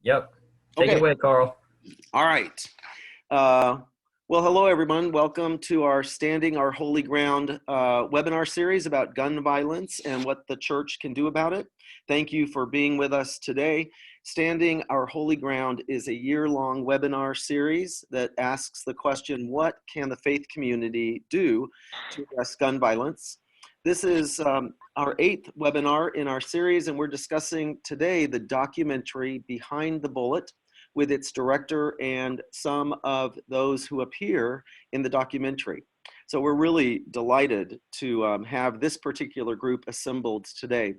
Yep. Take it Okay. away, Carl. All right. Well, hello, everyone. Welcome to our Standing Our Holy Ground webinar series about gun violence and what the church can do about it. Thank you for being with us today. Standing Our Holy Ground is a year-long webinar series that asks the question, what can the faith community do to address gun violence? This is our 8th webinar in our series, and we're discussing today the documentary Behind the Bullet, with its director and some of those who appear in the documentary. So we're really delighted to have this particular group assembled today.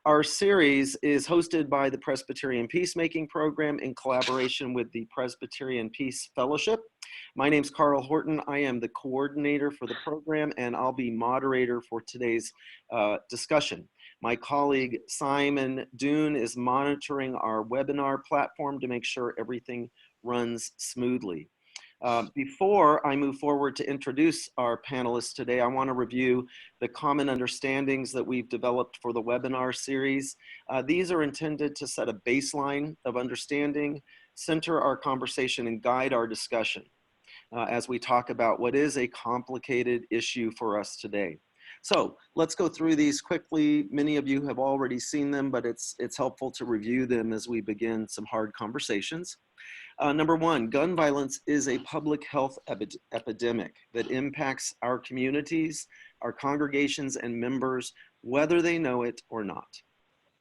Our series is hosted by the Presbyterian Peacemaking Program in collaboration with the Presbyterian Peace Fellowship. My name's Carl Horton. I am the coordinator for the program, and I'll be moderator for today's discussion. My colleague Simon Dune is monitoring our webinar platform to make sure everything runs smoothly. Before I move forward to introduce our panelists today, I want to review the common understandings that we've developed for the webinar series. These are intended to set a baseline of understanding, center our conversation, and guide our discussion as we talk about what is a complicated issue for us today. So let's go through these quickly. Many of you have already seen them, but it's helpful to review them as we begin some hard conversations. Number one, gun violence is a public health epidemic that impacts our communities, our congregations and members, whether they know it or not.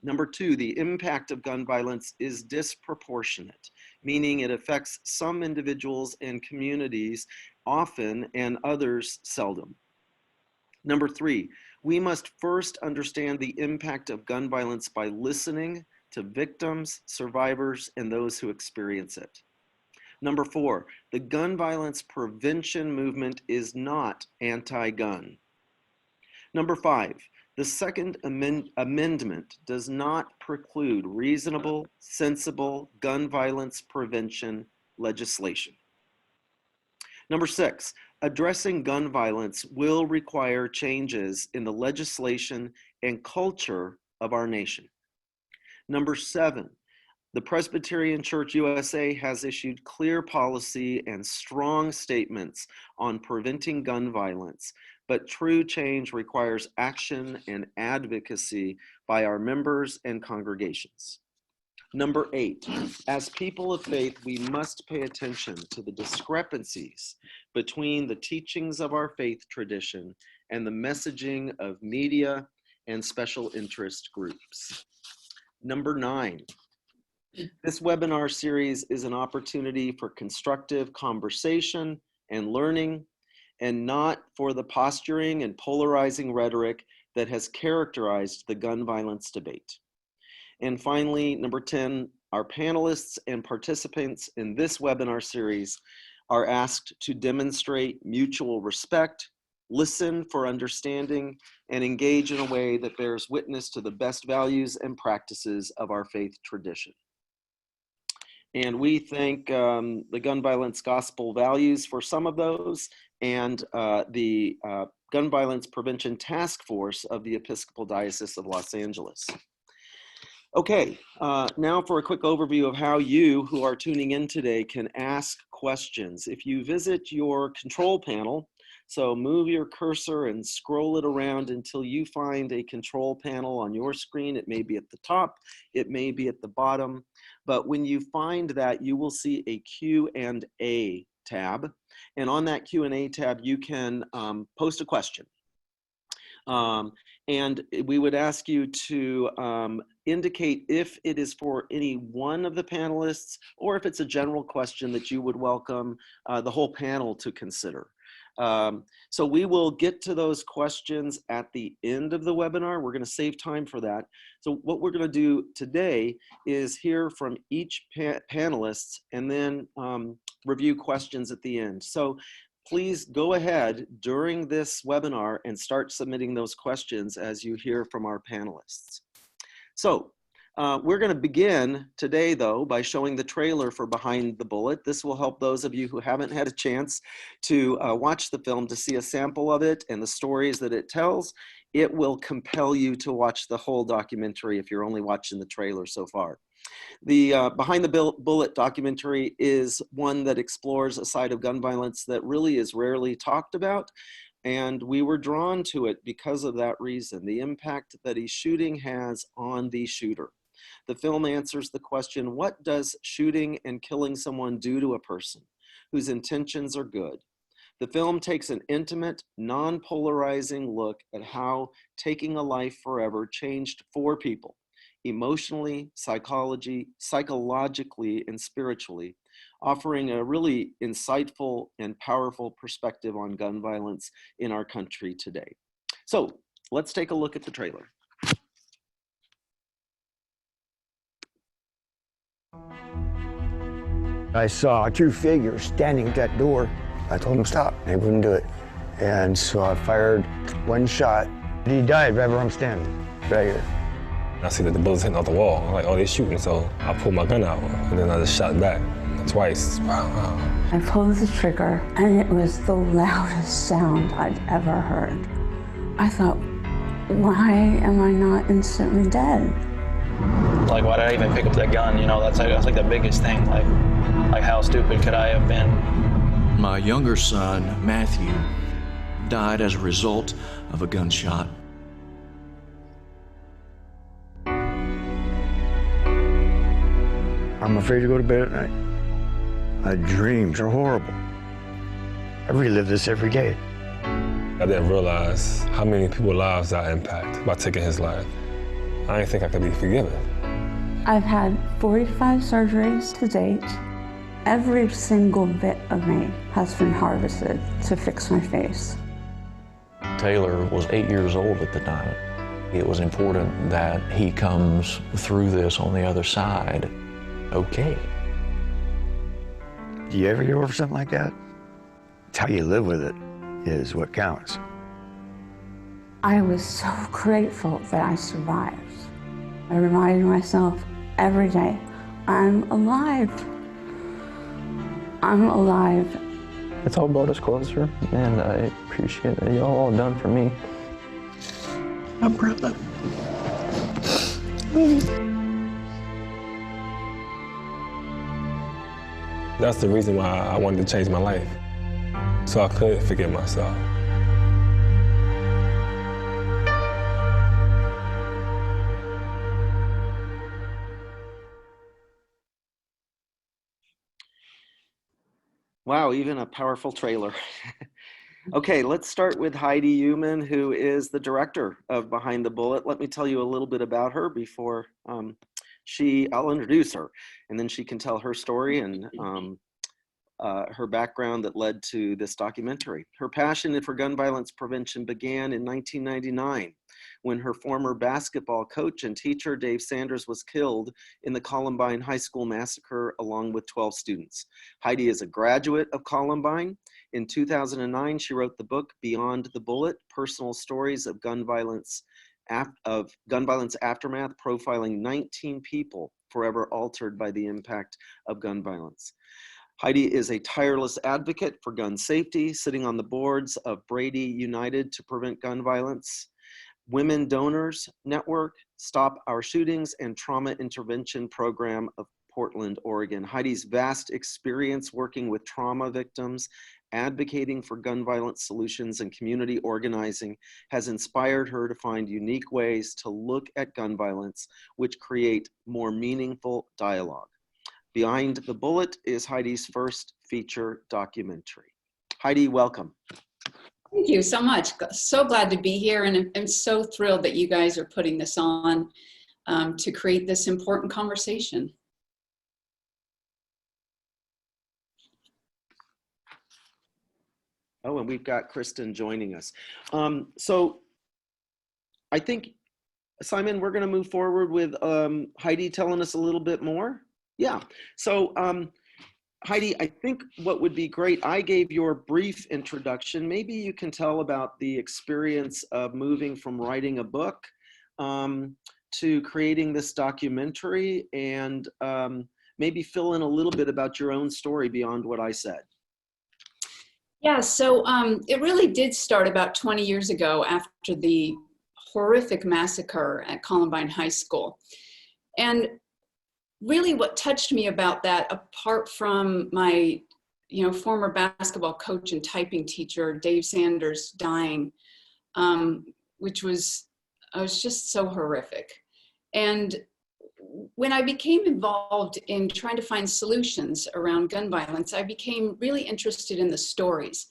Number two, the impact of gun violence is disproportionate, meaning it affects some individuals and communities often and others seldom. Number three, we must first understand the impact of gun violence by listening to victims, survivors, and those who experience it. Number four, the gun violence prevention movement is not anti-gun. Number five, the Second Amendment does not preclude reasonable, sensible gun violence prevention legislation. Number six, addressing gun violence will require changes in the legislation and culture of our nation. Number seven, the Presbyterian Church USA has issued clear policy and strong statements on preventing gun violence, but true change requires action and advocacy by our members and congregations. Number eight, as people of faith, we must pay attention to the discrepancies between the teachings of our faith tradition and the messaging of media and special interest groups. Number nine, this webinar series is an opportunity for constructive conversation and learning, and not for the posturing and polarizing rhetoric that has characterized the gun violence debate. And finally, number 10, our panelists and participants in this webinar series are asked to demonstrate mutual respect, listen for understanding, and engage in a way that bears witness to the best values and practices of our faith tradition. And we thank the gun violence gospel values for some of those, and the Gun Violence Prevention Task Force of the Episcopal Diocese of Los Angeles. Okay, now for a quick overview of how you who are tuning in today can ask questions. If you visit your control panel, so move your cursor and scroll it around until you find a control panel on your screen. It may be at the top, it may be at the bottom, but when you find that, you will see a Q&A tab. And on that Q&A tab, you can post a question. And we would ask you to indicate if it is for any one of the panelists, or if it's a general question that you would welcome the whole panel to consider. So we will get to those questions at the end of the webinar. We're going to save time for that. So what we're going to do today is hear from each panelist and then review questions at the end. So please go ahead during this webinar and start submitting those questions as you hear from our panelists. So we're going to begin today, though, by showing the trailer for Behind the Bullet. This will help those of you who haven't had a chance to watch the film to see a sample of it and the stories that it tells. It will compel you to watch the whole documentary if you're only watching the trailer so far. The Behind the Bullet documentary is one that explores a side of gun violence that really is rarely talked about. And we were drawn to it because of that reason, the impact that a shooting has on the shooter. The film answers the question, what does shooting and killing someone do to a person whose intentions are good? The film takes an intimate, non-polarizing look at how taking a life forever changed 4 people, emotionally, psychologically, and spiritually, offering a really insightful and powerful perspective on gun violence in our country today. So let's take a look at the trailer. I saw 2 figures standing at that door. I told them stop, they wouldn't do it. And so I fired 1 shot. He died right where I'm standing, right here. I see that the bullets hitting off the wall. I'm like, oh, they're shooting, so I pulled my gun out, and then I just shot back twice. Wow. I pulled the trigger, and it was the loudest sound I'd ever heard. I thought, why am I not instantly dead? Like, why did I even pick up that gun? You know, that's like the biggest thing. Like how stupid could I have been? My younger son, Matthew, died as a result of a gunshot. I'm afraid to go to bed at night. My dreams are horrible. I relive this every day. I didn't realize how many people's lives I impact by taking his life. I didn't think I could be forgiven. I've had 45 surgeries to date. Every single bit of me has been harvested to fix my face. Taylor was 8 years old at the time. It was important that he comes through this on the other side okay. Do you ever get over something like that? It's how you live with it is what counts. I was so grateful that I survived. I reminded myself every day, I'm alive. I'm alive. It's all brought us closer, and I appreciate it. Y'all all done for me. I'm proud of it. That's the reason why I wanted to change my life, so I could forgive myself. Wow, even a powerful trailer. Okay, let's start with Heidi Uman, who is the director of Behind the Bullet. Let me tell you a little bit about her before I'll introduce her, and then she can tell her story and her background that led to this documentary. Her passion for gun violence prevention began in 1999 when her former basketball coach and teacher, Dave Sanders, was killed in the Columbine High School massacre along with 12 students. Heidi is a graduate of Columbine. In 2009, she wrote the book Beyond the Bullet, Personal Stories of Gun Violence Aftermath, profiling 19 people forever altered by the impact of gun violence. Heidi is a tireless advocate for gun safety, sitting on the boards of Brady United to Prevent Gun Violence, Women Donors Network, Stop Our Shootings, and Trauma Intervention Program of Portland, Oregon. Heidi's vast experience working with trauma victims, advocating for gun violence solutions, and community organizing has inspired her to find unique ways to look at gun violence, which create more meaningful dialogue. Behind the Bullet is Heidi's first feature documentary. Heidi, welcome. Thank you so much. So glad to be here, and I'm so thrilled that you guys are putting this on to create this important conversation. Oh, and we've got Kristen joining us. So I think, Simon, we're going to move forward with Heidi telling us a little bit more. Yeah. So Heidi, I think what would be great, I gave your brief introduction. Maybe you can tell about the experience of moving from writing a book to creating this documentary, and maybe fill in a little bit about your own story beyond what I said. Yeah, so it really did start about 20 years ago after the horrific massacre at Columbine High School. And really what touched me about that, apart from my, former basketball coach and typing teacher, Dave Sanders, dying, which was just so horrific. And when I became involved in trying to find solutions around gun violence, I became really interested in the stories.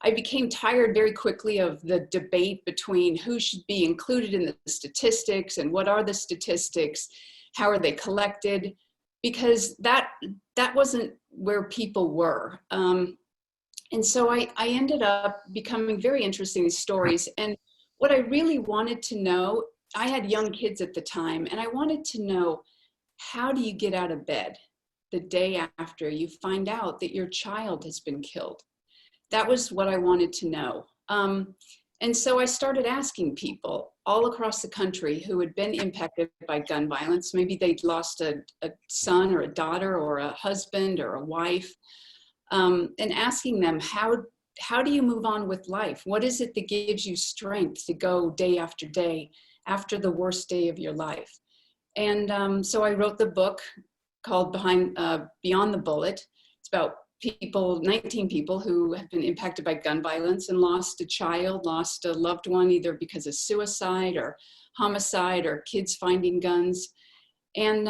I became tired very quickly of the debate between who should be included in the statistics and what are the statistics, how are they collected, because that wasn't where people were. And so I ended up becoming very interested in these stories. And what I really wanted to know, I had young kids at the time, and I wanted to know, how do you get out of bed the day after you find out that your child has been killed? That was what I wanted to know. And so I started asking people all across the country who had been impacted by gun violence. Maybe they'd lost a son or a daughter or a husband or a wife, and asking them, how do you move on with life? What is it that gives you strength to go day after day after the worst day of your life? And so I wrote the book called Beyond the Bullet. It's about 19 people who have been impacted by gun violence and lost a child, lost a loved one, either because of suicide or homicide or kids finding guns. And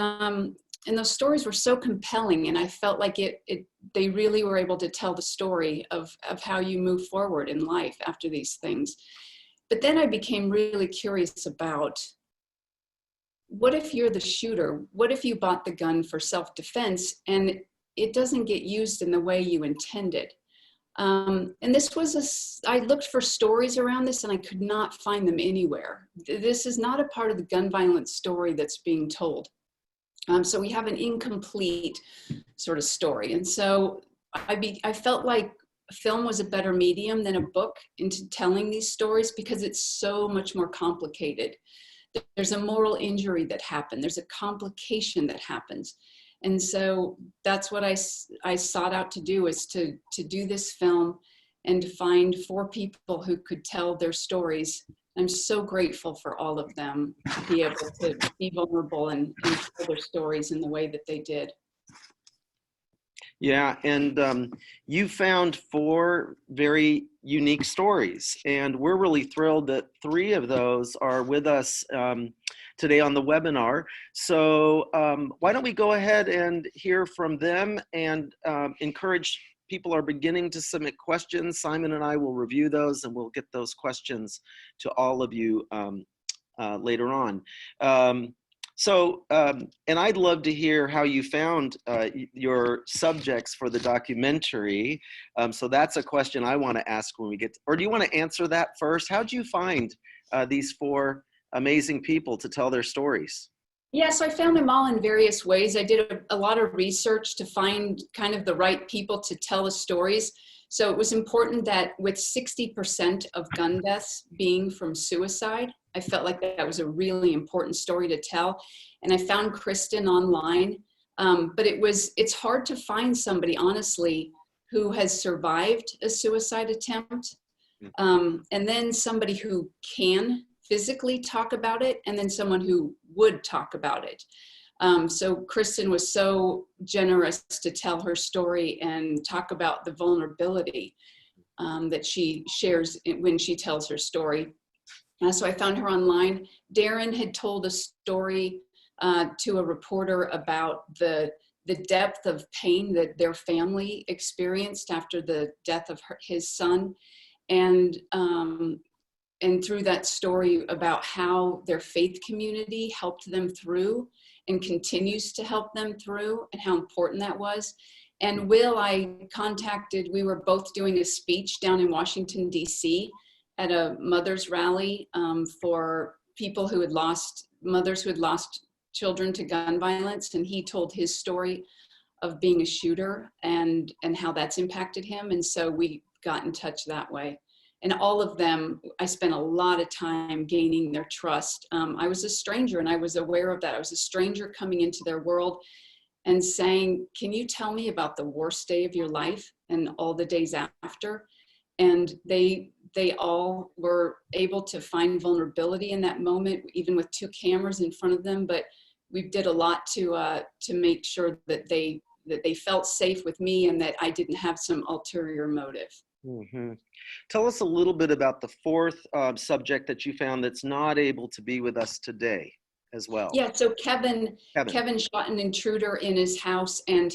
those stories were so compelling, and I felt like they really were able to tell the story of how you move forward in life after these things. But then I became really curious about, what if you're the shooter? What if you bought the gun for self-defense and it doesn't get used in the way you intended? And this was I looked for stories around this and I could not find them anywhere. This is not a part of the gun violence story that's being told. So we have an incomplete sort of story. And so I felt like film was a better medium than a book into telling these stories, because it's so much more complicated. There's a moral injury that happened. There's a complication that happens. And so that's what I sought out to do, is to do this film and to find 4 people who could tell their stories. I'm so grateful for all of them to be able to be vulnerable and tell their stories in the way that they did. Yeah, and you found 4 very unique stories, and we're really thrilled that 3 of those are with us today on the webinar. So why don't we go ahead and hear from them, and encourage people are beginning to submit questions. Simon and I will review those, and we'll get those questions to all of you later on. And I'd love to hear how you found your subjects for the documentary. So that's a question I want to ask when we get, or do you want to answer that first? How'd you find these 4 amazing people to tell their stories? Yeah, so I found them all in various ways. I did a lot of research to find kind of the right people to tell the stories. So it was important that with 60% of gun deaths being from suicide, I felt like that was a really important story to tell. And I found Kristen online, but it's hard to find somebody, honestly, who has survived a suicide attempt, and then somebody who can physically talk about it, and then someone who would talk about it. So Kristen was so generous to tell her story and talk about the vulnerability that she shares when she tells her story. So I found her online. Darren had told a story to a reporter about the depth of pain that their family experienced after the death of his son. And through that story about how their faith community helped them through and continues to help them through, and how important that was. And Will, I contacted, we were both doing a speech down in Washington, D.C. at a mother's rally for people who had lost, mothers who had lost children to gun violence. And he told his story of being a shooter and how that's impacted him. And so we got in touch that way. And all of them, I spent a lot of time gaining their trust. I was a stranger, and I was aware of that. I was a stranger coming into their world and saying, can you tell me about the worst day of your life and all the days after? And they all were able to find vulnerability in that moment, even with 2 cameras in front of them, but we did a lot to make sure that they felt safe with me and that I didn't have some ulterior motive. Mm-hmm. Tell us a little bit about the fourth subject that you found that's not able to be with us today as well. Yeah, so Kevin shot an intruder in his house, and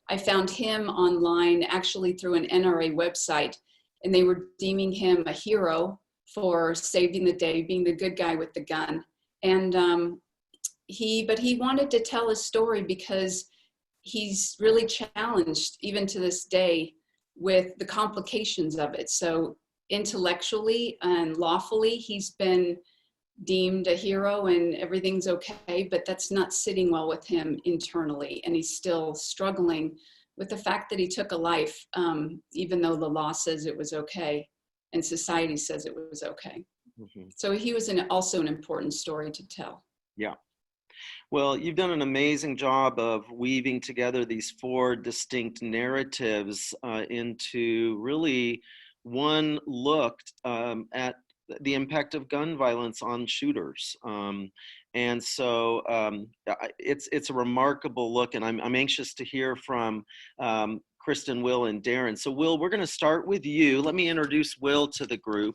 I found him online actually through an NRA website, and they were deeming him a hero for saving the day, being the good guy with the gun. And but he wanted to tell his story because he's really challenged even to this day with the complications of it. So intellectually and lawfully, he's been deemed a hero and everything's okay, but that's not sitting well with him internally. And he's still struggling with the fact that he took a life, even though the law says it was okay and society says it was okay. Mm-hmm. So he was also an important story to tell. Yeah. Well, you've done an amazing job of weaving together these four distinct narratives into really one look at the impact of gun violence on shooters. And so it's a remarkable look, and I'm anxious to hear from Kristen, Will, and Darren. So Will, we're going to start with you. Let me introduce Will to the group.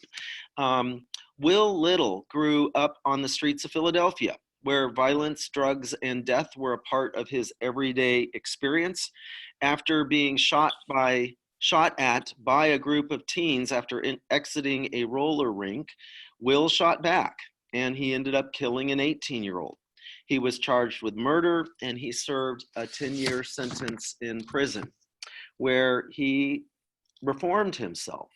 Will Little grew up on the streets of Philadelphia, where violence, drugs, and death were a part of his everyday experience. After being shot at by a group of teens after exiting a roller rink, Will shot back, and he ended up killing an 18-year-old. He was charged with murder, and he served a 10-year sentence in prison, where he reformed himself.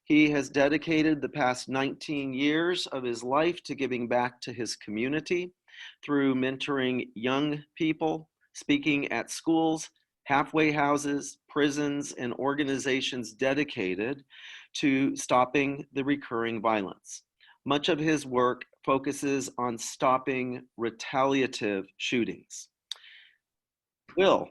He has dedicated the past 19 years of his life to giving back to his community through mentoring young people, speaking at schools, halfway houses, prisons, and organizations dedicated to stopping the recurring violence. Much of his work focuses on stopping retaliative shootings. Will,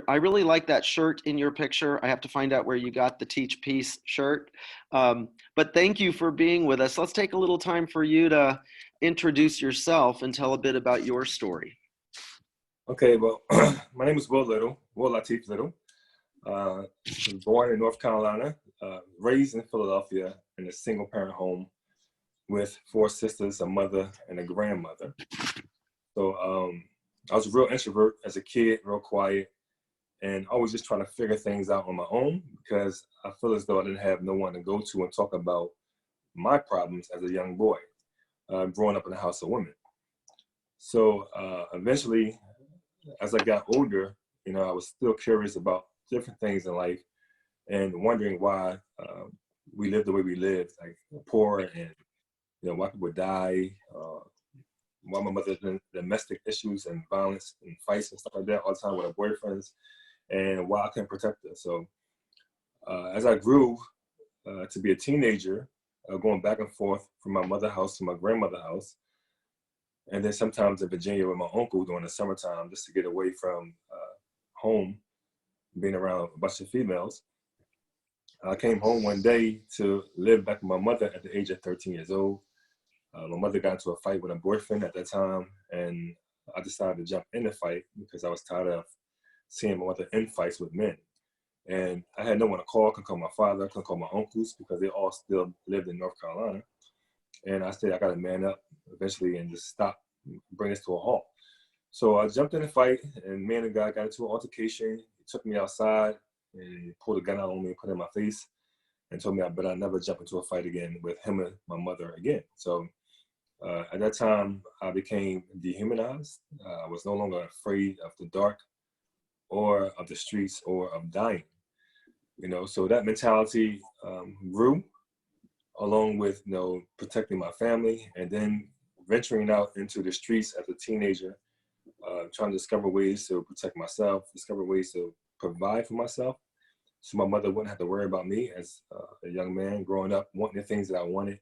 I really like that shirt in your picture. I have to find out where you got the Teach Peace shirt. But thank you for being with us. Let's take a little time for you to introduce yourself and tell a bit about your story. Okay, well, my name is Will Little, Will Latif Little. Born in North Carolina, raised in Philadelphia in a single parent home with 4 sisters, a mother, and a grandmother. So I was a real introvert as a kid, real quiet, and always just trying to figure things out on my own because I feel as though I didn't have no one to go to and talk about my problems as a young boy, growing up in a house of women. So eventually, as I got older, I was still curious about different things in life and wondering why we lived the way we lived, like poor, and why people die, why my mother had domestic issues and violence and fights and stuff like that all the time with her boyfriends, and why I couldn't protect her. So as I grew to be a teenager, going back and forth from my mother's house to my grandmother's house, and then sometimes in Virginia with my uncle during the summertime just to get away from home, being around a bunch of females. I came home one day to live back with my mother at the age of 13 years old. My mother got into a fight with her boyfriend at that time, and I decided to jump in the fight because I was tired of seeing my mother in fights with men. And I had no one to call. I couldn't call my father, I couldn't call my uncles because they all still lived in North Carolina. And I said, I got to man up eventually and just stop, bring this to a halt. So I jumped in the fight, and me and the guy got into an altercation. He took me outside, and he pulled a gun out on me and put it in my face and told me I better never jump into a fight again with him and my mother again. So at that time, I became dehumanized. I was no longer afraid of the dark or of the streets or of dying. So that mentality grew along with, protecting my family, and then venturing out into the streets as a teenager, trying to discover ways to protect myself, discover ways to provide for myself, so my mother wouldn't have to worry about me as a young man growing up, wanting the things that I wanted,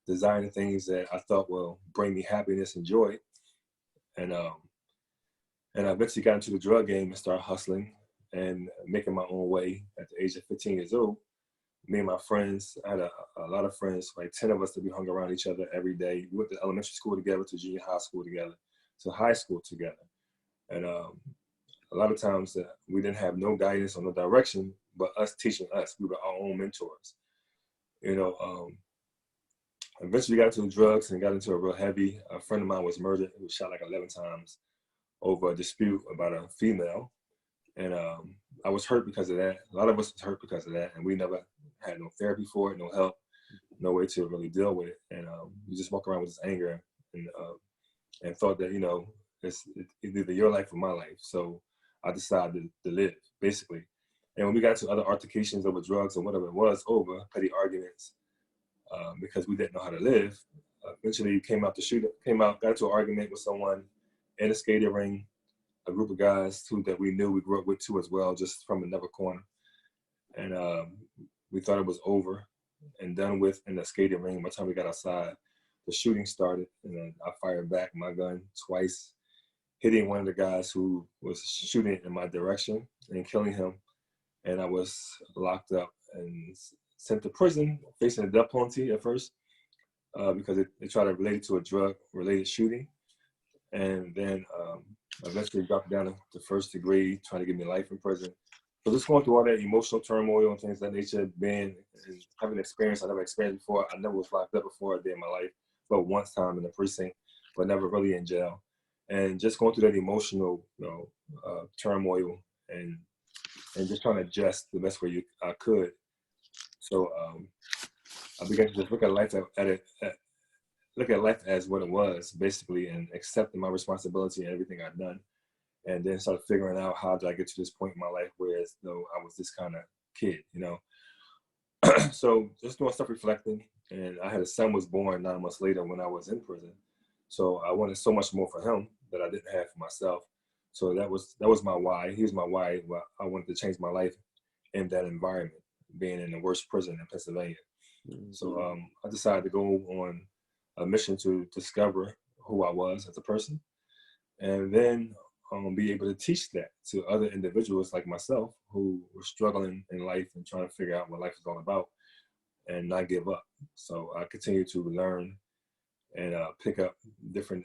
desiring the things that I thought will bring me happiness and joy. And I eventually got into the drug game and started hustling and making my own way at the age of 15 years old. Me and my friends, I had a lot of friends, like 10 of us, that we hung around each other every day. We went to elementary school together, to junior high school together. to high school together. And a lot of times we didn't have no guidance or no direction, but us teaching us. We were our own mentors. You know, eventually got into drugs and got into a real heavy. A friend of mine was murdered. He was shot like 11 times over a dispute about a female. And I was hurt because of that. A lot of us was hurt because of that. And we never had no therapy for it, no help, no way to really deal with it. And we just walk around with this anger and thought that, you know, it's either your life or my life. So I decided to live, basically. And when we got to other altercations over drugs or whatever it was, over petty arguments, because we didn't know how to live, eventually got into an argument with someone in a skating ring, a group of guys that we knew, we grew up with too as well, just from another corner. And we thought it was over and done with in the skating ring. By the time we got outside, the shooting started, and then I fired back my gun twice, hitting one of the guys who was shooting in my direction and killing him. And I was locked up and sent to prison, facing the death penalty at first, because they tried to relate it to a drug-related shooting. And then eventually dropped down to first degree, trying to give me life in prison. So just going through all that emotional turmoil and things of that nature, having an experience I never experienced before. I never was locked up before a day in my life, but once time in the precinct, but never really in jail. And just going through that emotional, turmoil and just trying to adjust the best way I could. So I began to just look at life look at life as what it was, basically, and accepting my responsibility and everything I'd done. And then started figuring out how did I get to this point in my life where as though I was this kind of kid, you know. So just doing stuff reflecting, and I had a son was born 9 months later when I was in prison. So I wanted so much more for him that I didn't have for myself. So that was my why. He was my why. I wanted to change my life in that environment, being in the worst prison in Pennsylvania. Mm-hmm. So I decided to go on a mission to discover who I was as a person, and then be able to teach that to other individuals like myself who were struggling in life and trying to figure out what life is all about and not give up. So I continue to learn and pick up different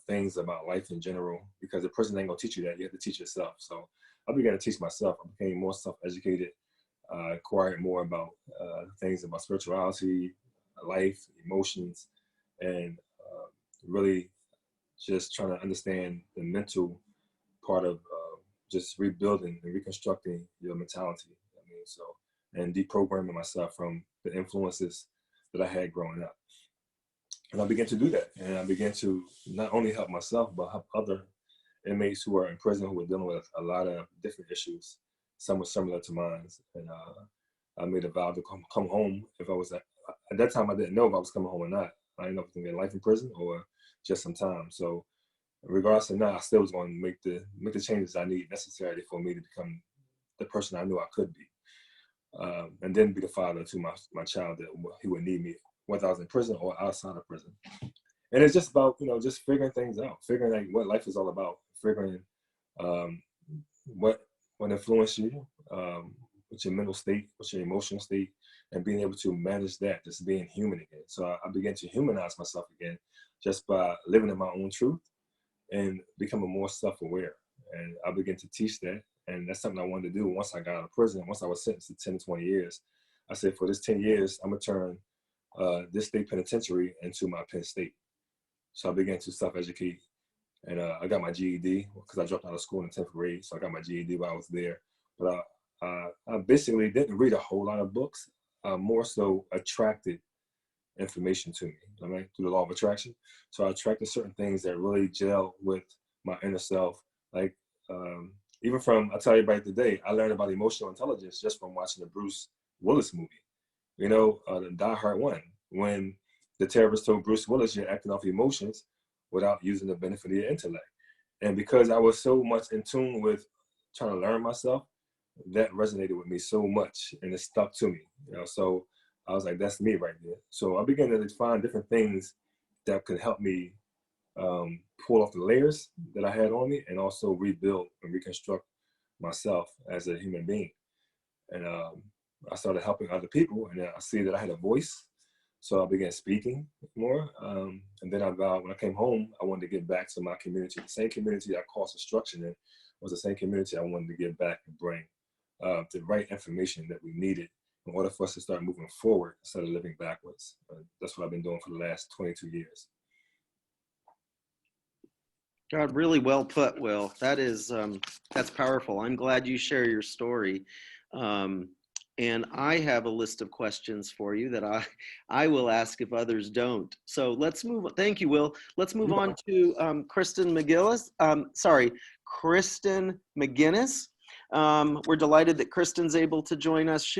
things about life in general, because the person ain't gonna teach you that. You have to teach yourself. So I began to teach myself. I became more self-educated, acquired more about things about spirituality, life, emotions, and really just trying to understand the mental part of just rebuilding and reconstructing your mentality. I mean, so, and deprogramming myself from the influences that I had growing up. And I began to do that. And I began to not only help myself, but help other inmates who are in prison who were dealing with a lot of different issues. Some were similar to mine. And I made a vow to come home if I was at that time. I didn't know if I was coming home or not. I didn't know if I was going to get life in prison or just some time. So regardless of that, I still was going to make the changes I need necessary for me to become the person I knew I could be. And then be the father to my child that he would need me, whether I was in prison or outside of prison. And it's just about, just figuring things out, figuring out what life is all about, figuring what influenced you, what's your mental state, what's your emotional state, and being able to manage that, just being human again. So I began to humanize myself again just by living in my own truth and becoming more self-aware. And I began to teach that. And that's something I wanted to do once I got out of prison. Once I was sentenced to 10 to 20 years, I said, for this 10 years, I'm going to turn this state penitentiary into my Penn State. So I began to self-educate. And I got my GED because I dropped out of school in the 10th grade. So I got my GED while I was there. But I basically didn't read a whole lot of books. More so attracted information to me, right? Through the law of attraction. So I attracted certain things that really gel with my inner self. Like, even from, I'll tell you about today, I learned about emotional intelligence just from watching the Bruce Willis movie. The Die Hard 1, when the terrorist told Bruce Willis, you're acting off emotions without using the benefit of your intellect. And because I was so much in tune with trying to learn myself, that resonated with me so much and it stuck to me. So I was like, that's me right there. So I began to find different things that could help me pull off the layers that I had on me and also rebuild and reconstruct myself as a human being. And I started helping other people, and I see that I had a voice So I began speaking more. And then I vowed when I came home, I wanted to get back to my community. The same community I caused destruction in was the same community I wanted to get back and bring the right information that we needed in order for us to start moving forward instead of living backwards. That's what I've been doing for the last 22 years. God, really well put, Will. That is, that's powerful. I'm glad you share your story. And I have a list of questions for you that I will ask if others don't. So let's move, thank you, Will. Let's move on to Kristen Mcgillis. Kristen McGinnis. We're delighted that Kristen's able to join us.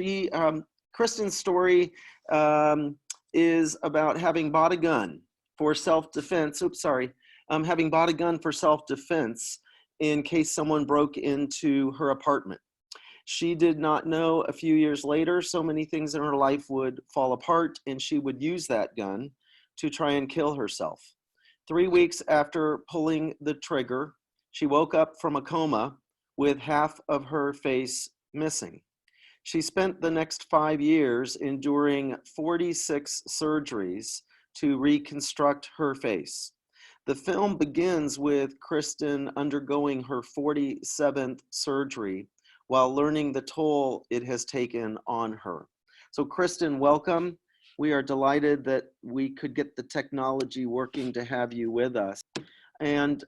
Kristen's story is about having bought a gun for self-defense. Having bought a gun for self-defense in case someone broke into her apartment. She did not know a few years later so many things in her life would fall apart, and she would use that gun to try and kill herself. 3 weeks after pulling the trigger, she woke up from a coma with half of her face missing. She spent the next 5 years enduring 46 surgeries to reconstruct her face. The film begins with Kristen undergoing her 47th surgery while learning the toll it has taken on her. So Kristen, welcome. We are delighted that we could get the technology working to have you with us. And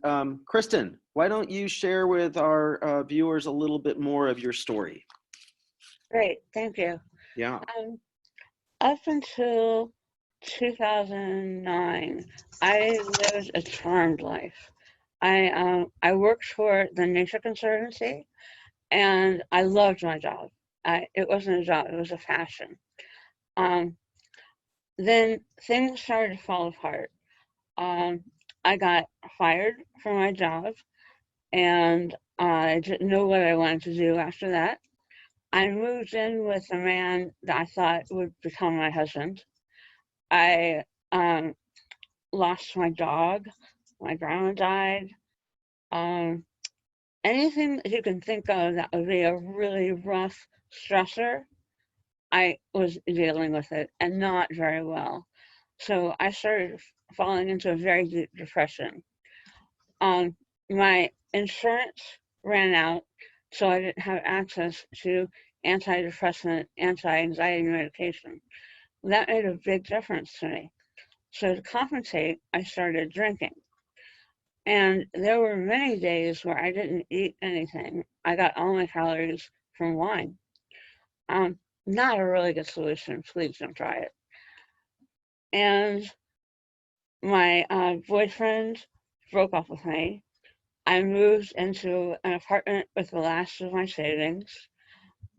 Kristen, why don't you share with our viewers a little bit more of your story? Great, thank you. Yeah. Up until 2009, I lived a charmed life. I worked for the Nature Conservancy, and I loved my job. It wasn't a job; it was a passion. Then things started to fall apart. I got fired from my job, and I didn't know what I wanted to do after that. I moved in with a man that I thought would become my husband. I lost my dog. My grandma died. Anything that you can think of that would be a really rough stressor, I was dealing with it, and not very well. So I started falling into a very deep depression. My insurance ran out, so I didn't have access to antidepressant, anti-anxiety medication. That made a big difference to me. So to compensate, I started drinking. And there were many days where I didn't eat anything. I got all my calories from wine. Not a really good solution. Please don't try it. And my boyfriend broke up with me. I moved into an apartment with the last of my savings.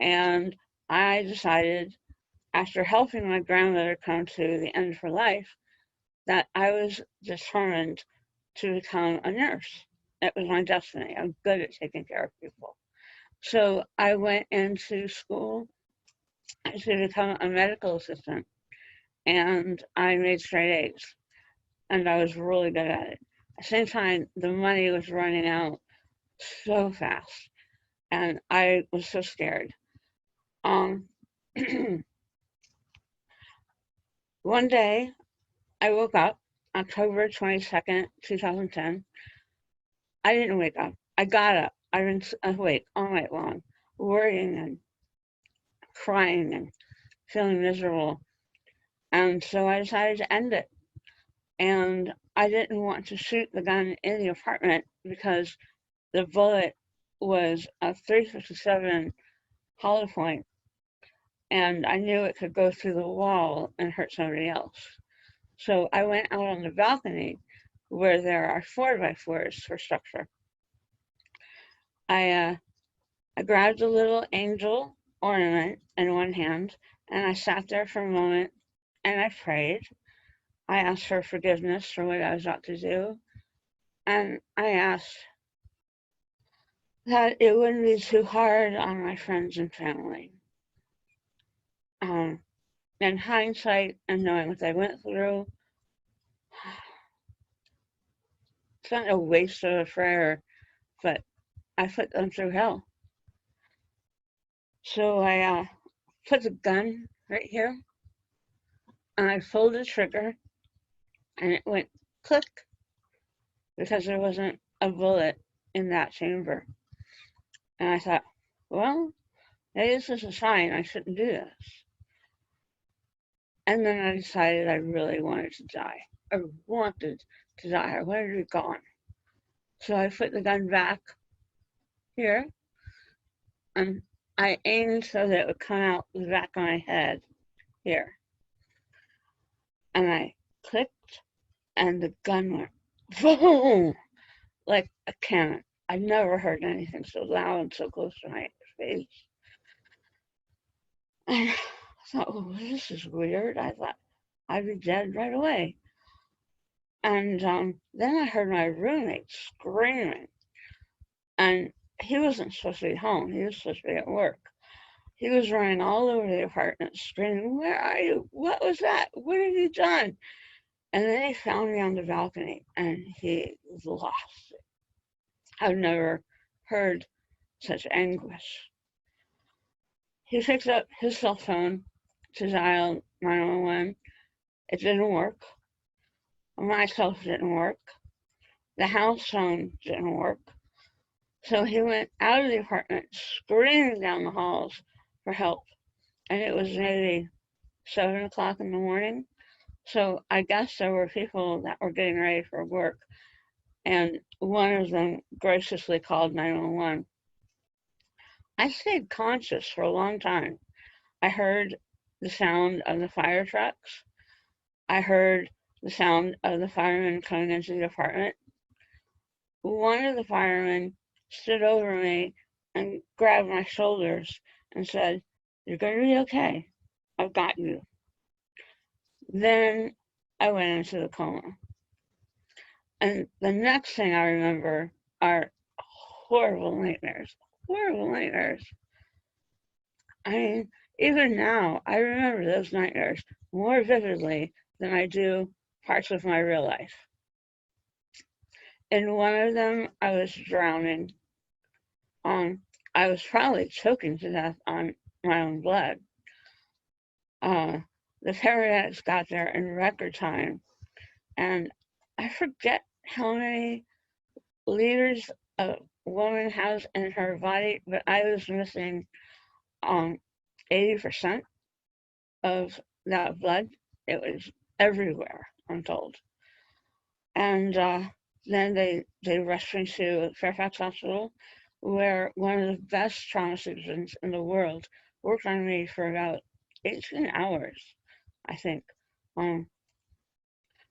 And I decided, after helping my grandmother come to the end of her life, that I was determined to become a nurse. It was my destiny. I'm good at taking care of people. So I went into school to become a medical assistant, and I made straight A's, and I was really good at it. At the same time, the money was running out so fast, and I was so scared. One day, I woke up, October 22nd, 2010. I didn't wake up. I got up. I've been awake all night long, worrying and crying and feeling miserable. And so I decided to end it. And I didn't want to shoot the gun in the apartment because the bullet was a .357 hollow point, and I knew it could go through the wall and hurt somebody else. So I went out on the balcony where there are 4x4s for structure. I grabbed a little angel ornament in one hand, and I sat there for a moment and I prayed. I asked for forgiveness for what I was about to do, and I asked that it wouldn't be too hard on my friends and family. In hindsight and knowing what they went through, it's not a waste of a prayer, but I put them through hell. So I put the gun right here, and I pulled the trigger, and it went click, because there wasn't a bullet in that chamber. And I thought, well, maybe this is a sign I shouldn't do this. And then I decided I really wanted to die. I wanted to die. I wanted to be gone. So I put the gun back here, and I aimed so that it would come out the back of my head here. And I clicked, and the gun went boom, like a cannon. I never heard anything so loud and so close to my face. And I thought, oh, this is weird. I thought I'd be dead right away. And then I heard my roommate screaming. And he wasn't supposed to be home. He was supposed to be at work. He was running all over the apartment screaming, where are you? What was that? What have you done? And then he found me on the balcony, and he lost it. I've never heard such anguish. He picked up his cell phone to dial 911. It didn't work. My cell phone didn't work. The house phone didn't work. So he went out of the apartment screaming down the halls for help. And it was maybe 7 o'clock in the morning. So I guess there were people that were getting ready for work. And one of them graciously called 911. I stayed conscious for a long time. I heard the sound of the fire trucks. I heard the sound of the firemen coming into the apartment. One of the firemen stood over me and grabbed my shoulders and said, you're going to be okay. I've got you. Then I went into the coma. And the next thing I remember are horrible nightmares. Horrible nightmares. I mean, even now, I remember those nightmares more vividly than I do parts of my real life. In one of them, I was drowning. I was probably choking to death on my own blood. The paramedics got there in record time, and I forget how many liters a woman has in her body, but I was missing 80% of that blood. It was everywhere, I'm told. And then they rushed me to Fairfax Hospital, where one of the best trauma surgeons in the world worked on me for about 18 hours, I think.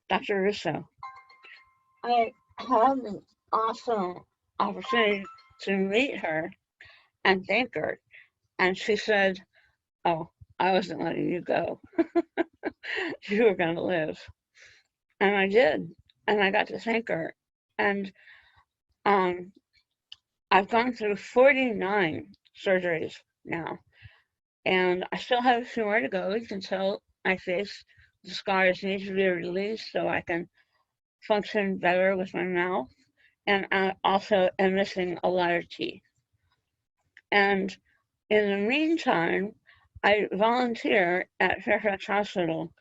Dr. Russo. I had an awesome opportunity to meet her and thank her. And she said, oh, I wasn't letting you go. You were going to live. And I did. And I got to thank her. And I've gone through 49 surgeries now. And I still have a few more to go. You can tell my face, the scars need to be released so I can function better with my mouth. And I also am missing a lot of teeth. And in the meantime, I volunteer at Fairfax Hospital.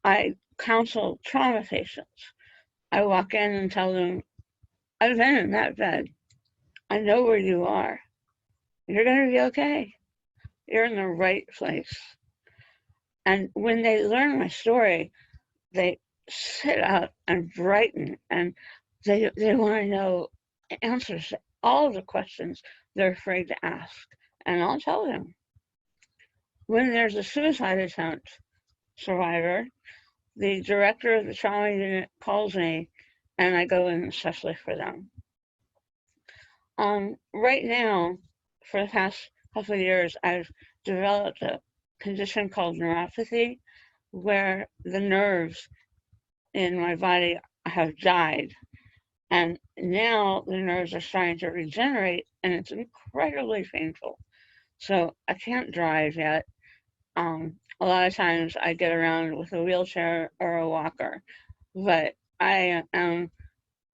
I counsel trauma patients. I walk in and tell them, I've been in that bed. I know where you are. You're going to be okay. You're in the right place. And when they learn my story, they sit up and brighten, and they want to know answers to all the questions they're afraid to ask. And I'll tell them. When there's a suicide attempt survivor, the director of the trauma unit calls me, and I go in especially for them. Right now, for the past couple of years, I've developed a condition called neuropathy, where the nerves in my body have died. And now the nerves are starting to regenerate, and it's incredibly painful. So I can't drive yet. A lot of times I get around with a wheelchair or a walker, but I am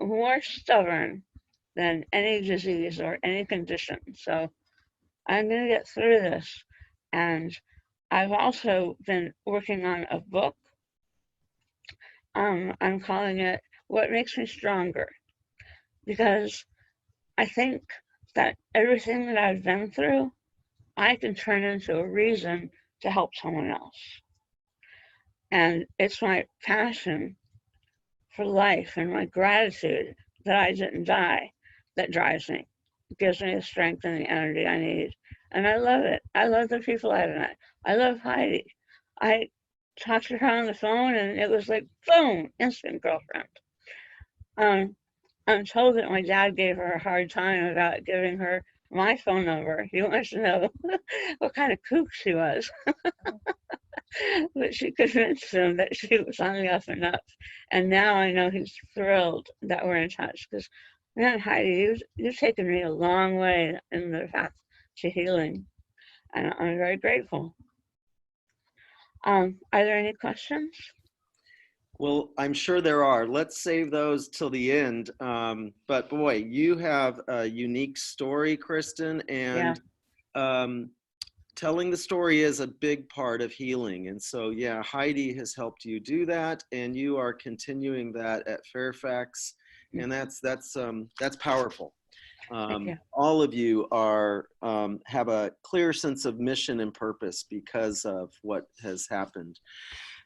more stubborn than any disease or any condition. So I'm going to get through this. And I've also been working on a book I'm calling it What Makes Me Stronger, because I think that everything that I've been through, I can turn into a reason to help someone else. And it's my passion for life and my gratitude that I didn't die that drives me. It gives me the strength and the energy I need. And I love it. I love the people I've met. I love Heidi. I talked to her on the phone and it was like, boom, instant girlfriend. I'm told that my dad gave her a hard time about giving her my phone number. He wants to know what kind of kook she was. But she convinced him that she was on the up and up. And now I know he's thrilled that we're in touch, because, man, Heidi, you've taken me a long way in the path to healing. And I'm very grateful. Are there any questions? Well, I'm sure there are. Let's save those till the end. But boy, you have a unique story, Kristen, and telling the story is a big part of healing. And so, yeah, Heidi has helped you do that, and you are continuing that at Fairfax, and that's powerful. All of you are have a clear sense of mission and purpose because of what has happened.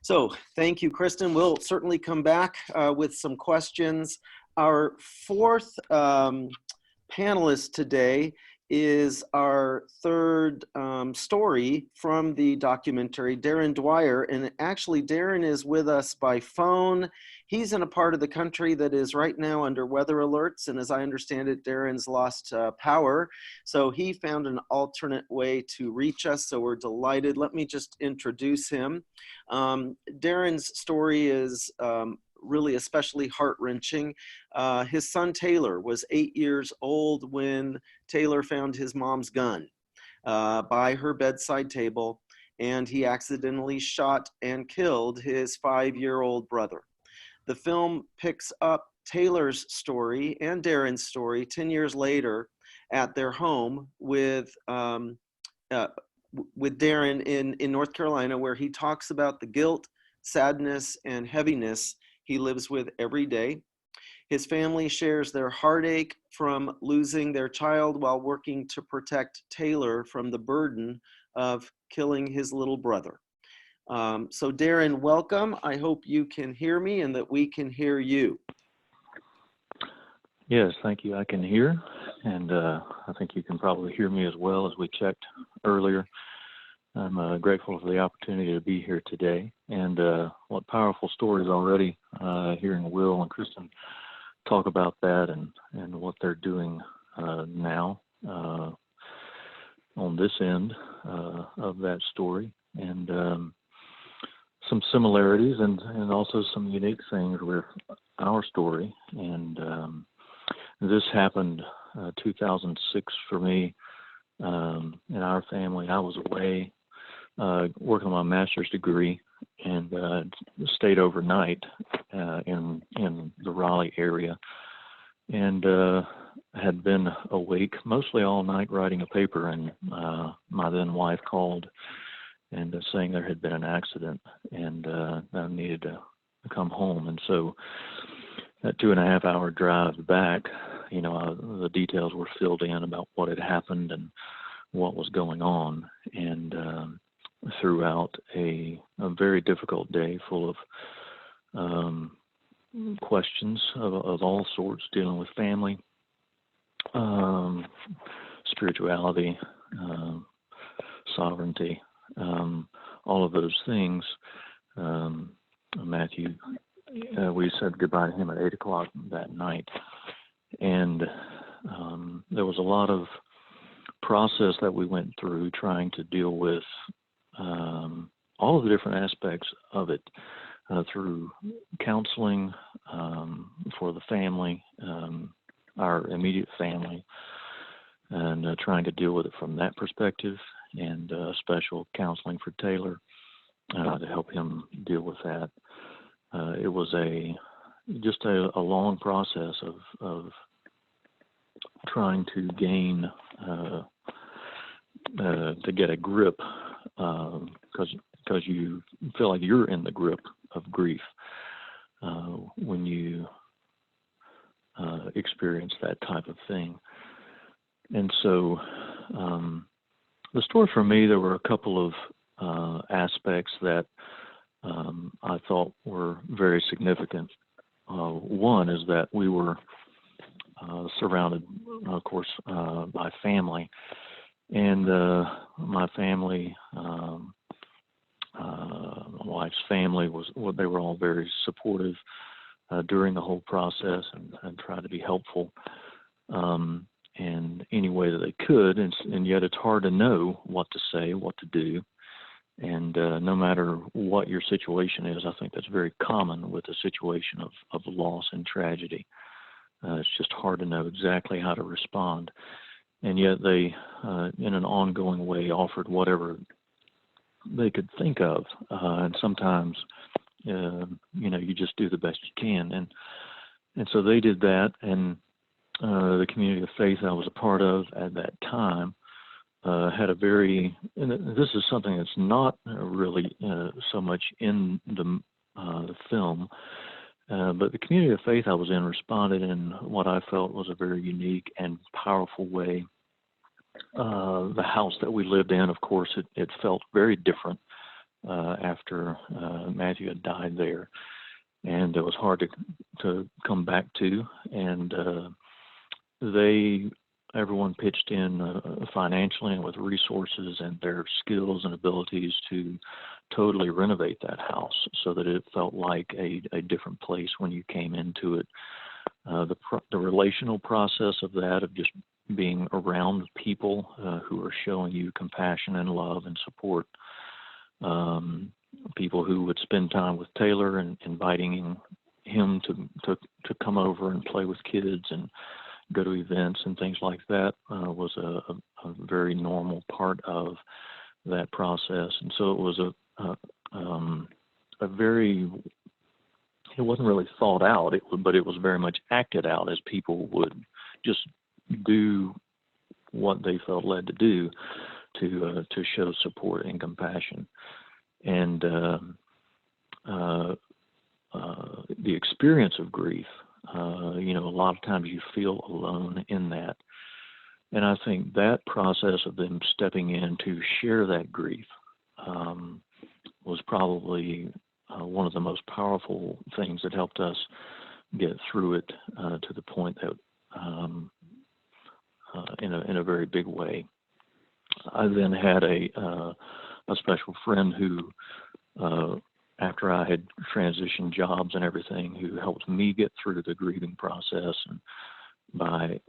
So thank you, Kristen. We'll certainly come back with some questions. Our fourth panelist today is our third story from the documentary, Darren Dwyer. And actually, Darren is with us by phone. He's in a part of the country that is right now under weather alerts. And as I understand it, Darren's lost power. So he found an alternate way to reach us. So we're delighted. Let me just introduce him. Darren's story is really especially heart-wrenching. His son Taylor was 8 years old when Taylor found his mom's gun by her bedside table, and he accidentally shot and killed his 5-year-old brother. The film picks up Taylor's story and Darren's story 10 years later at their home with Darren in North Carolina, where he talks about the guilt, sadness, and heaviness he lives with every day. His family shares their heartache from losing their child while working to protect Taylor from the burden of killing his little brother. So Darren, welcome. I hope you can hear me and that we can hear you. Yes, thank you. I can hear, and I think you can probably hear me as well, as we checked earlier. I'm grateful for the opportunity to be here today, and what powerful stories already, hearing Will and Kristen talk about that and what they're doing now on this end of that story, and some similarities and also some unique things with our story. And this happened 2006 for me in our family. I was away working on my master's degree, and stayed overnight in the Raleigh area, and had been awake mostly all night writing a paper, and my then wife called and saying there had been an accident, and I needed to come home. And so that 2.5 hour drive back, the details were filled in about what had happened and what was going on, and throughout a very difficult day full of questions of all sorts, dealing with family, spirituality, sovereignty, all of those things. Matthew, we said goodbye to him at 8 o'clock that night, and there was a lot of process that we went through trying to deal with all of the different aspects of it, through counseling for the family, our immediate family, and trying to deal with it from that perspective, and special counseling for Taylor to help him deal with that. It was just a long process of trying to gain to get a grip, because you feel like you're in the grip of grief, when you experience that type of thing. And so the story for me, there were a couple of aspects that I thought were very significant. One is that we were surrounded, of course, by family. And my family, my wife's family, they were all very supportive during the whole process and tried to be helpful in any way that they could. And yet it's hard to know what to say, what to do. And no matter what your situation is, I think that's very common with a situation of loss and tragedy. It's just hard to know exactly how to respond. And yet they, in an ongoing way, offered whatever they could think of. And sometimes, you just do the best you can. And so they did that. And the community of faith I was a part of at that time had a very, and this is something that's not really so much in the film, but the community of faith I was in responded in what I felt was a very unique and powerful way. The house that we lived in, of course, it felt very different after Matthew had died there, and it was hard to come back to. And everyone pitched in financially and with resources and their skills and abilities to totally renovate that house so that it felt like a different place when you came into it. The relational process of that, of just being around people who are showing you compassion and love and support, people who would spend time with Taylor and inviting him to come over and play with kids and go to events and things like that was a very normal part of that process. And so it was it wasn't really thought out, but it was very much acted out as people would just do what they felt led to do to show support and compassion. And the experience of grief, a lot of times you feel alone in that. And I think that process of them stepping in to share that grief was probably one of the most powerful things that helped us get through it to the point that in a very big way. I then had a special friend who, after I had transitioned jobs and everything, who helped me get through the grieving process, and by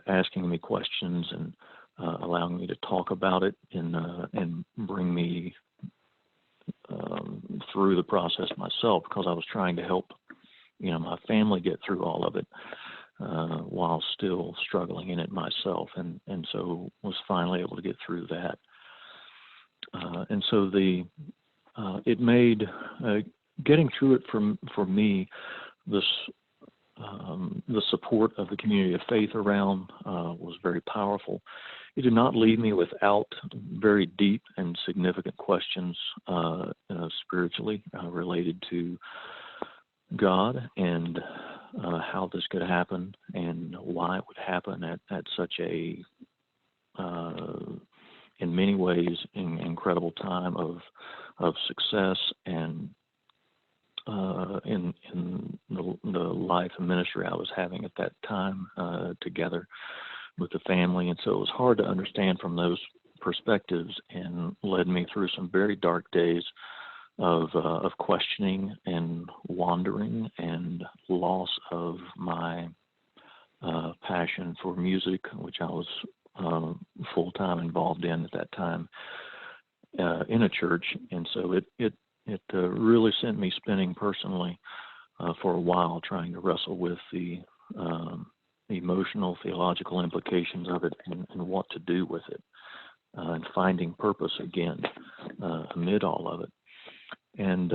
asking me questions and allowing me to talk about it and bring me through the process myself, because I was trying to help my family get through all of it while still struggling in it myself, and so was finally able to get through that. And so it made getting through it for me, the support of the community of faith around was very powerful. It did not leave me without very deep and significant questions spiritually related to God and how this could happen and why it would happen at such a in many ways incredible time of success and in the life and ministry I was having at that time together with the family. And so it was hard to understand from those perspectives, and led me through some very dark days of questioning and wandering and loss of my passion for music, which I was full-time involved in at that time in a church. And so it really sent me spinning personally for a while, trying to wrestle with the emotional, theological implications of it and what to do with it, and finding purpose again amid all of it. And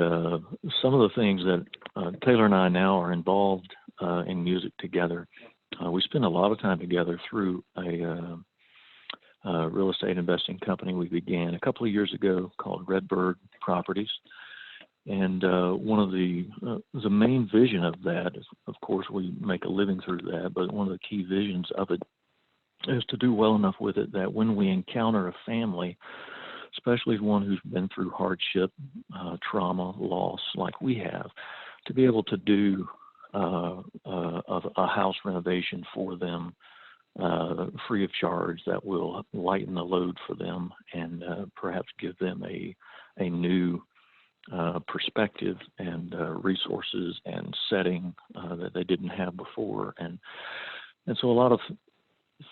some of the things that Taylor and I now are involved in music together, we spend a lot of time together through a real estate investing company we began a couple of years ago called Redbird Properties. And one of the main vision of that is, of course, we make a living through that, but one of the key visions of it is to do well enough with it that when we encounter a family, especially one who's been through hardship, trauma, loss, like we have, to be able to do a house renovation for them free of charge that will lighten the load for them and perhaps give them a new perspective and resources and setting that they didn't have before. And so a lot of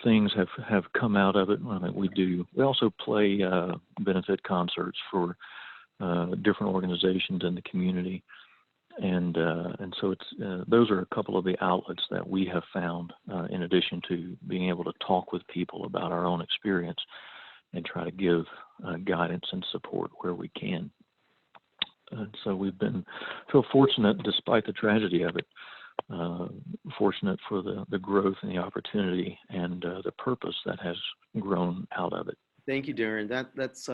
things have come out of it. I mean, we also play benefit concerts for different organizations in the community. And so it's those are a couple of the outlets that we have found, in addition to being able to talk with people about our own experience and try to give guidance and support where we can. And so feel fortunate, despite the tragedy of it, fortunate for the growth and the opportunity and the purpose that has grown out of it. Thank you, Darren. That's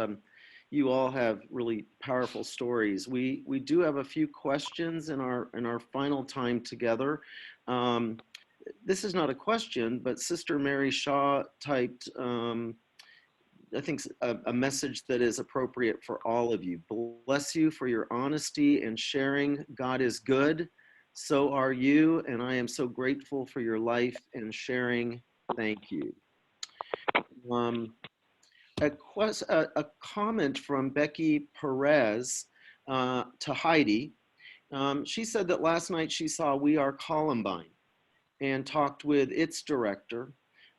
you all have really powerful stories. We do have a few questions in our final time together. This is not a question, but Sister Mary Shaw typed, I think, a message that is appropriate for all of you. Bless you for your honesty and sharing. God is good. So are you. And I am so grateful for your life and sharing. Thank you. A comment from Becky Perez to Heidi. She said that last night she saw We Are Columbine and talked with its director.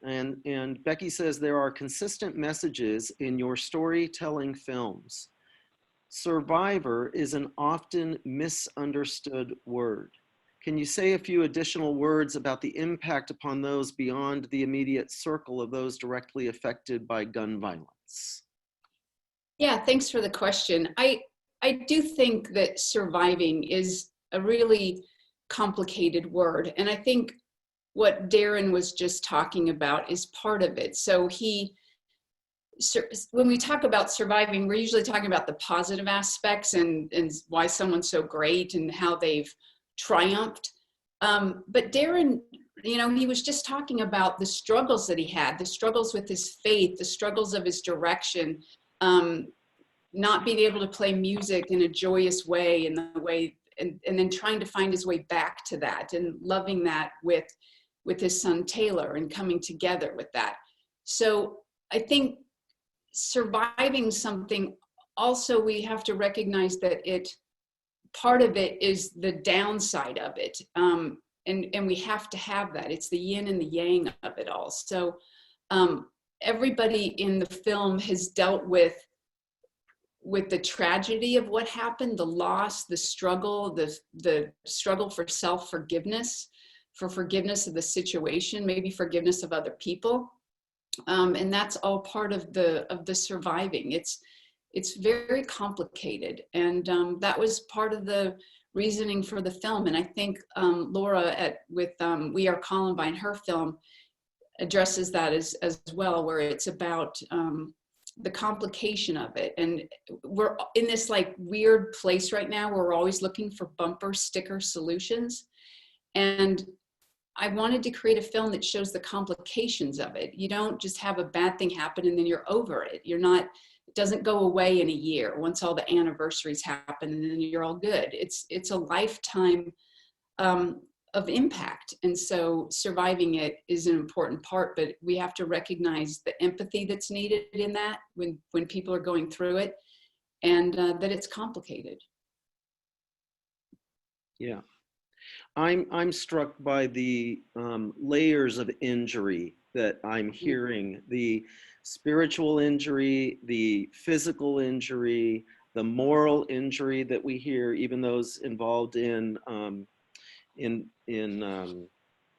And Becky says there are consistent messages in your storytelling films. Survivor is an often misunderstood word. Can you say a few additional words about the impact upon those beyond the immediate circle of those directly affected by gun violence? Yeah, thanks for the question. I do think that surviving is a really complicated word. And I think what Darren was just talking about is part of it. So when we talk about surviving, we're usually talking about the positive aspects and why someone's so great and how they've triumphed. But Darren, he was just talking about the struggles that he had, the struggles with his faith, the struggles of his direction, not being able to play music in a joyous way and then trying to find his way back to that and loving that with his son Taylor and coming together with that. So I think surviving something, also we have to recognize that part of it is the downside of it. And we have to have that. It's the yin and the yang of it all. So everybody in the film has dealt with the tragedy of what happened, the loss, the struggle, the struggle for self-forgiveness, for forgiveness of the situation, maybe forgiveness of other people. And that's all part of the surviving. It's very complicated. And that was part of the reasoning for the film. And I think Laura with We Are Columbine, her film, addresses that as well, where it's about the complication of it. And we're in this like weird place right now where we're always looking for bumper sticker solutions. And I wanted to create a film that shows the complications of it. You don't just have a bad thing happen and then you're over it. It doesn't go away in a year once all the anniversaries happen and then you're all good. It's a lifetime of impact. And so surviving it is an important part, but we have to recognize the empathy that's needed in that when people are going through it, and that it's complicated. Yeah. I'm struck by the layers of injury that I'm hearing, the spiritual injury, the physical injury, the moral injury that we hear, even those involved in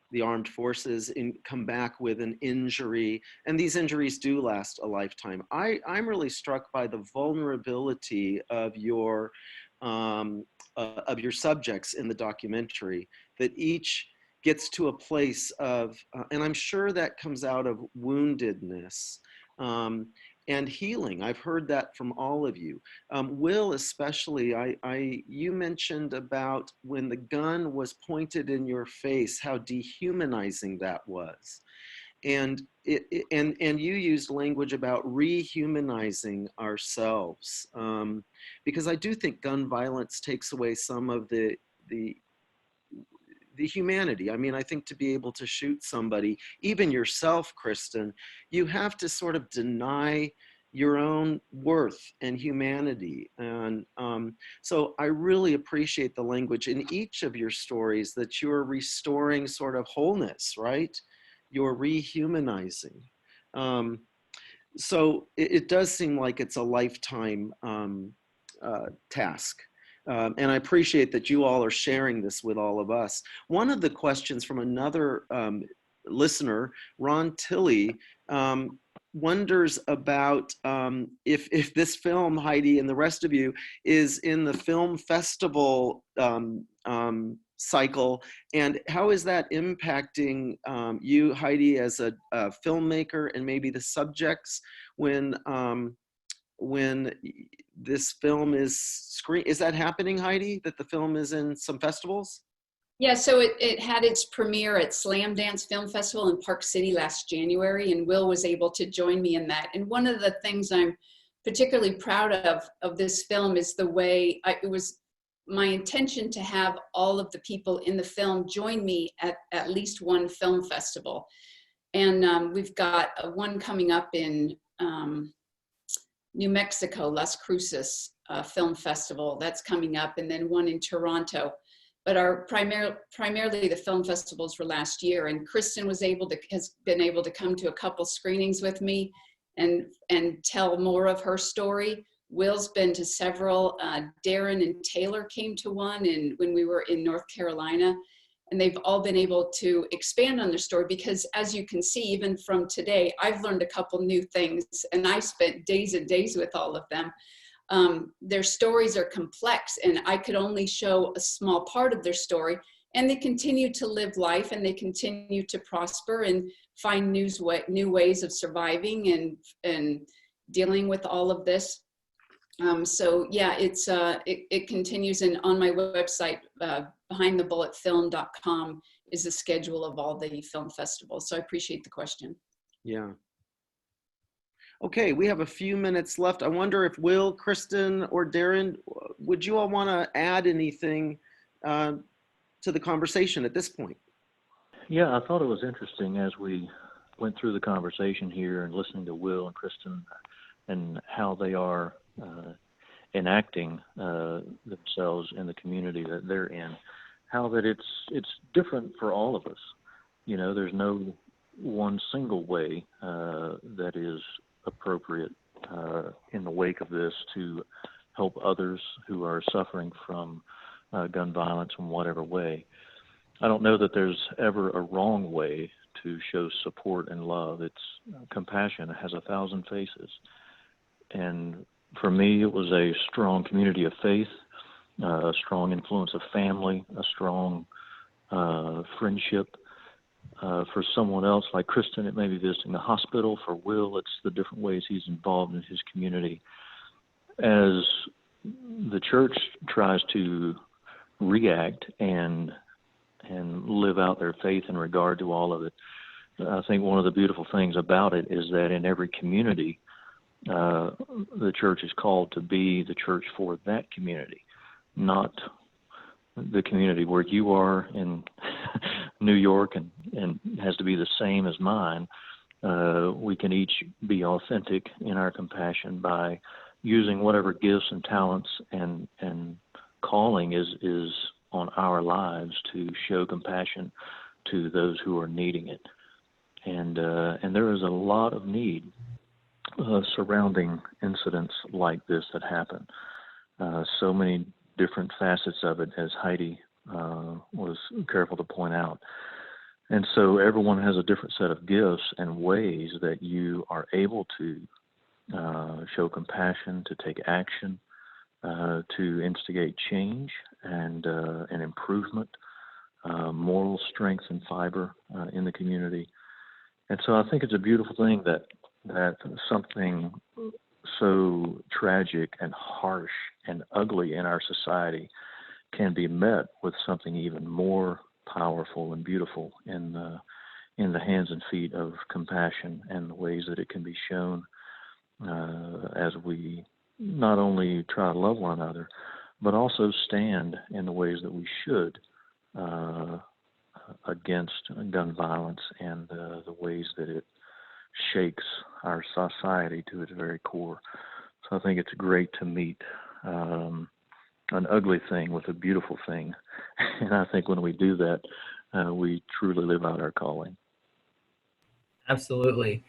the armed forces come back with an injury, and these injuries do last a lifetime. I'm really struck by the vulnerability of your subjects in the documentary, that each gets to a place of, and I'm sure that comes out of woundedness, and healing. I've heard that from all of you. Will, especially, you mentioned about when the gun was pointed in your face, how dehumanizing that was. And and you used language about rehumanizing ourselves, because I do think gun violence takes away some of the humanity. I mean, I think to be able to shoot somebody, even yourself, Kristen, you have to sort of deny your own worth and humanity. And so I really appreciate the language in each of your stories that you're restoring sort of wholeness, right? You're rehumanizing. So it does seem like it's a lifetime task. And I appreciate that you all are sharing this with all of us. One of the questions from another listener, Ron Tilley, wonders about if this film, Heidi, and the rest of you, is in the film festival cycle, and how is that impacting you, Heidi, as a filmmaker, and maybe the subjects when this film is screened? Is that happening, Heidi, that the film is in some festivals? Yeah, so it had its premiere at Slam Dance Film Festival in Park City last January, and Will was able to join me in that. And one of the things I'm particularly proud of this film is the way it was my intention to have all of the people in the film join me at least one film festival. And we've got one coming up in New Mexico, Las Cruces Film Festival, that's coming up, and then one in Toronto. But our primarily the film festivals were last year, and Kristen has been able to come to a couple screenings with me and tell more of her story. Will's been to several. Darren and Taylor came to one when we were in North Carolina, and they've all been able to expand on their story because, as you can see, even from today, I've learned a couple new things, and I spent days and days with all of them. Their stories are complex, and I could only show a small part of their story, and they continue to live life, and they continue to prosper and find new ways of surviving and dealing with all of this. So yeah, it continues, and on my website, behindthebulletfilm.com, is the schedule of all the film festivals. So I appreciate the question. Yeah. Okay, we have a few minutes left. I wonder if Will, Kristen, or Darren, would you all want to add anything to the conversation at this point? Yeah, I thought it was interesting as we went through the conversation here and listening to Will and Kristen and how they are enacting themselves in the community that they're in, how that it's different for all of us. You know, there's no one single way that is appropriate in the wake of this to help others who are suffering from gun violence in whatever way. I don't know that there's ever a wrong way to show support and love. It's compassion. It has 1,000 faces. And for me, it was a strong community of faith, a strong influence of family, a strong friendship. For someone else like Kristen, it may be visiting the hospital. For Will, it's the different ways he's involved in his community. As the church tries to react and live out their faith in regard to all of it, I think one of the beautiful things about it is that in every community, the church is called to be the church for that community, not the community where you are in New York and has to be the same as mine. We can each be authentic in our compassion by using whatever gifts and talents and calling is on our lives to show compassion to those who are needing it. And there is a lot of need surrounding incidents like this that happen. So many different facets of it, as Heidi was careful to point out. And so everyone has a different set of gifts and ways that you are able to show compassion, to take action, to instigate change and improvement, moral strength and fiber in the community. And so I think it's a beautiful thing that that something so tragic and harsh and ugly in our society can be met with something even more powerful and beautiful in the hands and feet of compassion, and the ways that it can be shown as we not only try to love one another, but also stand in the ways that we should against gun violence and the ways that it shakes our society to its very core. So I think it's great to meet an ugly thing with a beautiful thing. And I think when we do that, we truly live out our calling. Absolutely.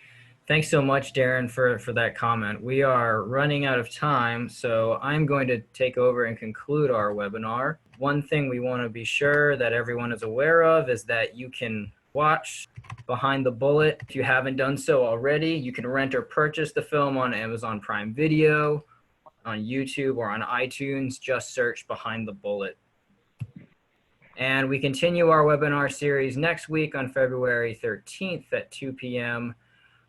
Thanks so much, Darren, for that comment. We are running out of time, so I'm going to take over and conclude our webinar. One thing we want to be sure that everyone is aware of is that you can watch Behind the Bullet. If you haven't done so already, you can rent or purchase the film on Amazon Prime Video, on YouTube, or on iTunes. Just search Behind the Bullet. And we continue our webinar series next week on February 13th at 2 p.m.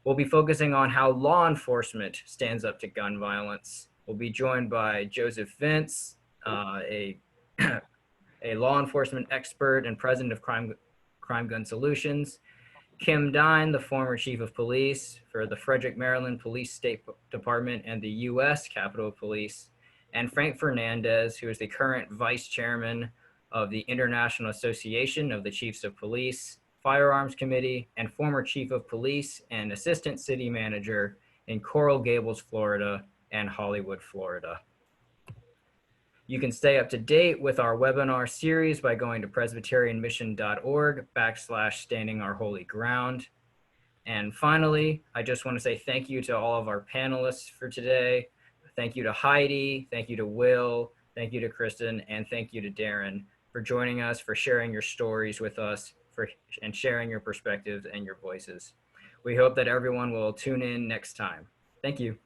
We'll be focusing on how law enforcement stands up to gun violence. We'll be joined by Joseph Vince, a law enforcement expert and president of Crime Gun Solutions, Kim Dine, the former chief of police for the Frederick, Maryland Police State Department and the U.S. Capitol Police, and Frank Fernandez, who is the current vice chairman of the International Association of the Chiefs of Police, Firearms Committee, and former chief of police and assistant city manager in Coral Gables, Florida, and Hollywood, Florida. You can stay up to date with our webinar series by going to presbyterianmission.org/standing our holy ground. And finally, I just want to say thank you to all of our panelists for today. Thank you to Heidi, thank you to Will, thank you to Kristen, and thank you to Darren for joining us, for sharing your stories with us, and sharing your perspectives and your voices. We hope that everyone will tune in next time. Thank you.